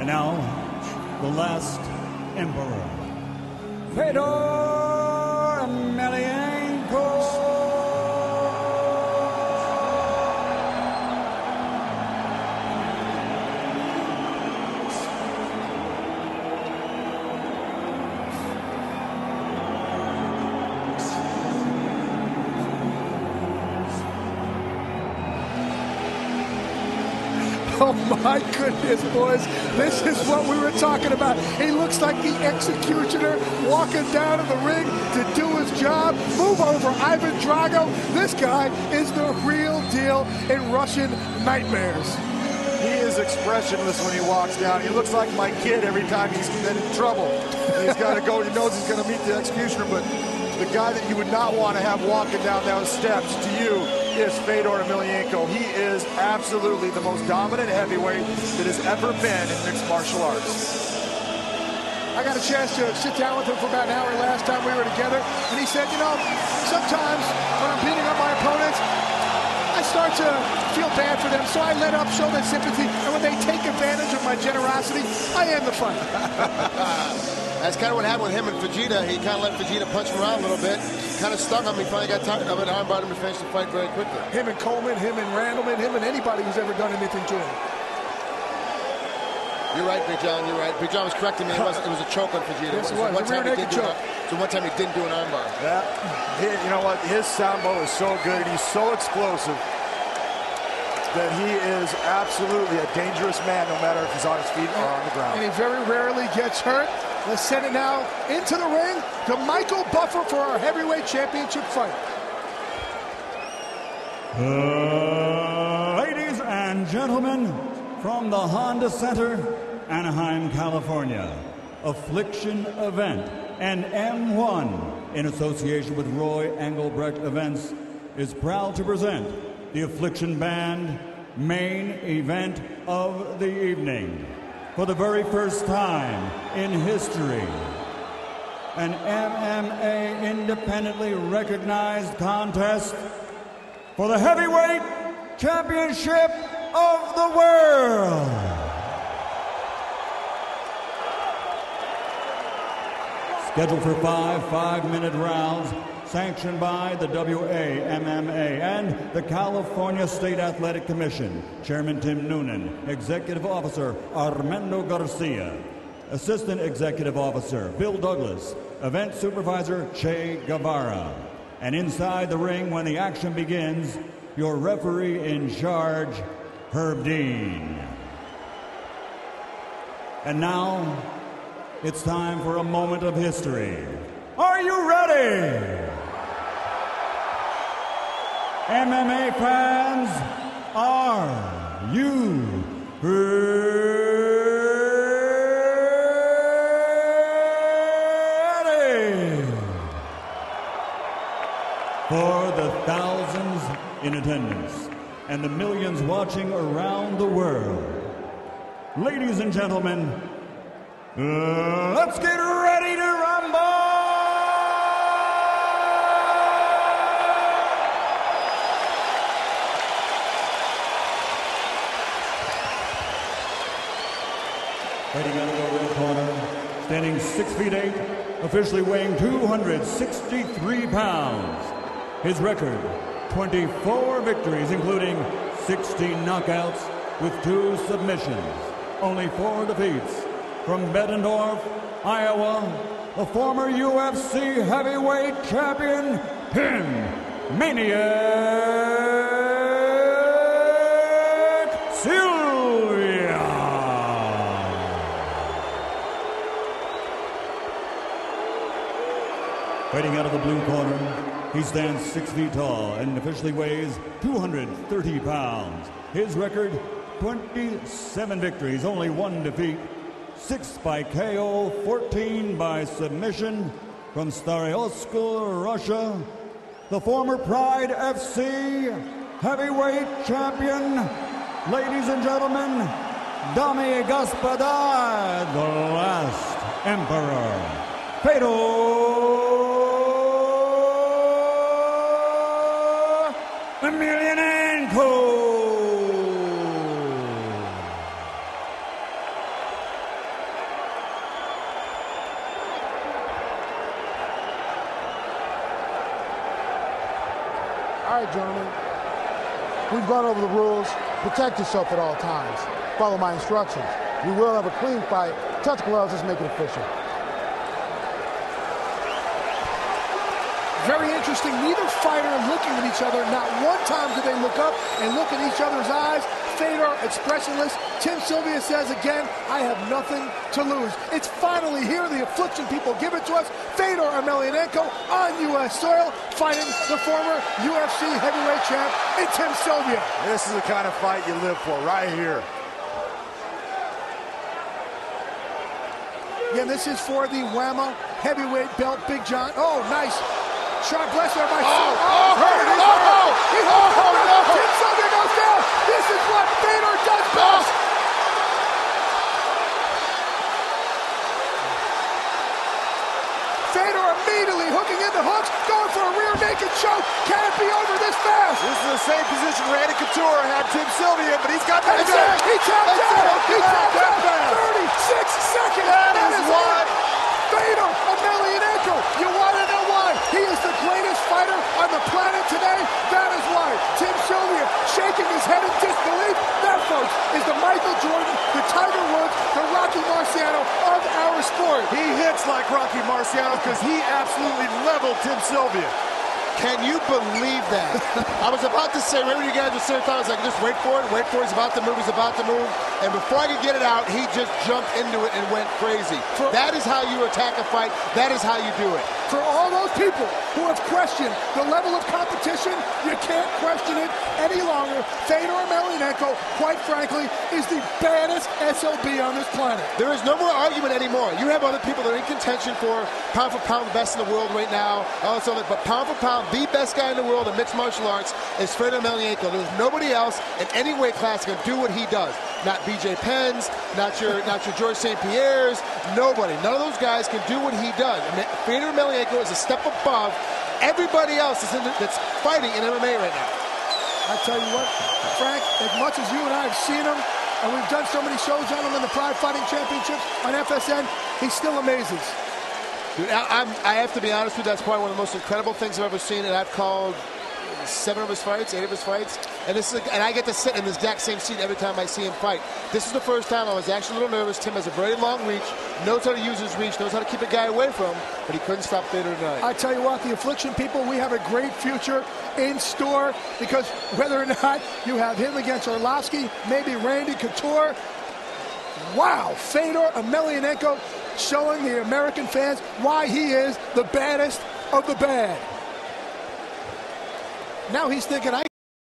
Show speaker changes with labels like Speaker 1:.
Speaker 1: And now, the last emperor, Fedor Emelianenko.
Speaker 2: Oh my goodness, boys. This is what we were talking about. He looks like the executioner walking down to the ring to do his job. Move over, Ivan Drago. This guy is the real deal in Russian nightmares.
Speaker 3: He is expressionless when he walks down. He looks like my kid every time he's in trouble. He's got to go. He knows he's going to meet the executioner, but the guy that you would not want to have walking down those steps to you is Fedor Emelianenko. He is absolutely the most dominant heavyweight that has ever been in mixed martial arts.
Speaker 2: I got a chance to sit down with him for about an hour last time we were together, and he said, you know, sometimes when I'm beating up my opponents, I start to feel bad for them, so I let up, show them sympathy, and when they take advantage of my generosity, I end the fight.
Speaker 4: That's kind of what happened with him and Fujita. He kind of let Fujita punch him around a little bit. Kind of stung him. He finally got tired of it. Armbarred him to finish the fight very quickly.
Speaker 2: Him and Coleman, him and Randleman, him and anybody who's ever done anything to him.
Speaker 4: You're right, Big John. You're right. Big John was correcting me. It was a choke on Fujita.
Speaker 2: Yes, it was.
Speaker 4: One time he didn't do an armbar.
Speaker 3: Yeah. You know what? His sambo is so good. He's so explosive that he is absolutely a dangerous man, no matter if he's on his feet or on the ground.
Speaker 2: And he very rarely gets hurt. Let's send it now into the ring to Michael Buffer for our heavyweight championship fight.
Speaker 1: Ladies and gentlemen, from the Honda Center, Anaheim, California, Affliction Event and M1, in association with Roy Engelbrecht Events, is proud to present the Affliction Band main event of the evening. For the very first time in history, an MMA independently recognized contest for the heavyweight championship of the world. Scheduled for five-minute rounds, sanctioned by the WAMMA and the California State Athletic Commission. Chairman Tim Noonan, Executive Officer Armando Garcia, Assistant Executive Officer Bill Douglas, Event Supervisor Che Guevara. And inside the ring when the action begins, your referee in charge, Herb Dean. And now, it's time for a moment of history. Are you ready? MMA fans, are you ready? For the thousands in attendance and the millions watching around the world, ladies and gentlemen, let's get ready to rumble! Fighting out of the red corner, standing 6'8", officially weighing 263 pounds. His record, 24 victories, including 16 knockouts with 2 submissions. Only 4 defeats. From Bettendorf, Iowa, the former UFC heavyweight champion, Maniac Sylvia. Fighting out of the blue corner, he stands 6 feet tall and officially weighs 230 pounds. His record, 27 victories, only 1 defeat. 6 by KO, 14 by submission. From Starost, Russia, the former Pride FC heavyweight champion. Ladies and gentlemen, Dame y Господа, the last emperor, Fedor Emelianenko.
Speaker 2: All right, gentlemen. We've gone over the rules. Protect yourself at all times. Follow my instructions. We will have a clean fight. Touch gloves, let's make it official. Very interesting. Neither fighter looking at each other. Not one time do they look up and look in each other's eyes. Fedor expressionless. Tim Sylvia says again, I have nothing to lose. It's finally here. The Affliction people give it to us. Fedor Emelianenko on U.S. soil, fighting the former UFC heavyweight champ in Tim Sylvia.
Speaker 3: This is the kind of fight you live for right here.
Speaker 2: Again, this is for the WAMA heavyweight belt. Big John. Oh, nice. Sharp blessing by hurt. No. Tim Sylvia goes down. This is what Fedor does best. Fedor immediately hooking in the hooks, going for a rear naked choke. Can it be over this fast?
Speaker 3: This is the same position Randy Couture had Tim Sylvia, but he's got that.
Speaker 2: He tapped out. 36 seconds.
Speaker 3: That is what
Speaker 2: Fedor Emelianenko. You want to know why? He is the greatest fighter on the planet today. That is why. Tim Sylvia shaking his head in disbelief. That, folks, is the Michael Jordan, the Tiger Woods, the Rocky Marciano of our sport.
Speaker 3: he hits like Rocky Marciano because he absolutely leveled Tim Sylvia.
Speaker 4: Can you believe that? I was about to say, remember you guys were sitting there, I was like, just wait for it, he's about to move. And before I could get it out, he just jumped into it and went crazy. That is how you attack a fight. That is how you do it.
Speaker 2: For all those people who have questioned the level of competition, you can't question it any longer. Fedor Emelianenko, quite frankly, is the baddest SOB on this planet.
Speaker 4: There is no more argument anymore. You have other people that are in contention for pound the best in the world right now. But pound for pound, the best guy in the world in mixed martial arts is Fedor Emelianenko. There's nobody else in any weight class can do what he does. Not BJ Penn's, not your George St. Pierre's, nobody. None of those guys can do what he does. I mean, Fedor Emelianenko is a step above everybody else that's fighting in MMA right now.
Speaker 2: I tell you what, Frank, as much as you and I have seen him, and we've done so many shows on him in the Pride Fighting Championships on FSN, he still amazes.
Speaker 4: Dude, I have to be honest with you, that's probably one of the most incredible things I've ever seen, and I've called 7 of his fights, 8 of his fights, and I get to sit in this exact same seat every time I see him fight. This is the first time I was actually a little nervous. Tim has a very long reach, knows how to use his reach, knows how to keep a guy away from him, but he couldn't stop Fedor tonight.
Speaker 2: I tell you what, the Affliction people, we have a great future in store, because whether or not you have him against Arlovsky, maybe Randy Couture, wow, Fedor Emelianenko showing the American fans why he is the baddest of the bad. Now he's thinking,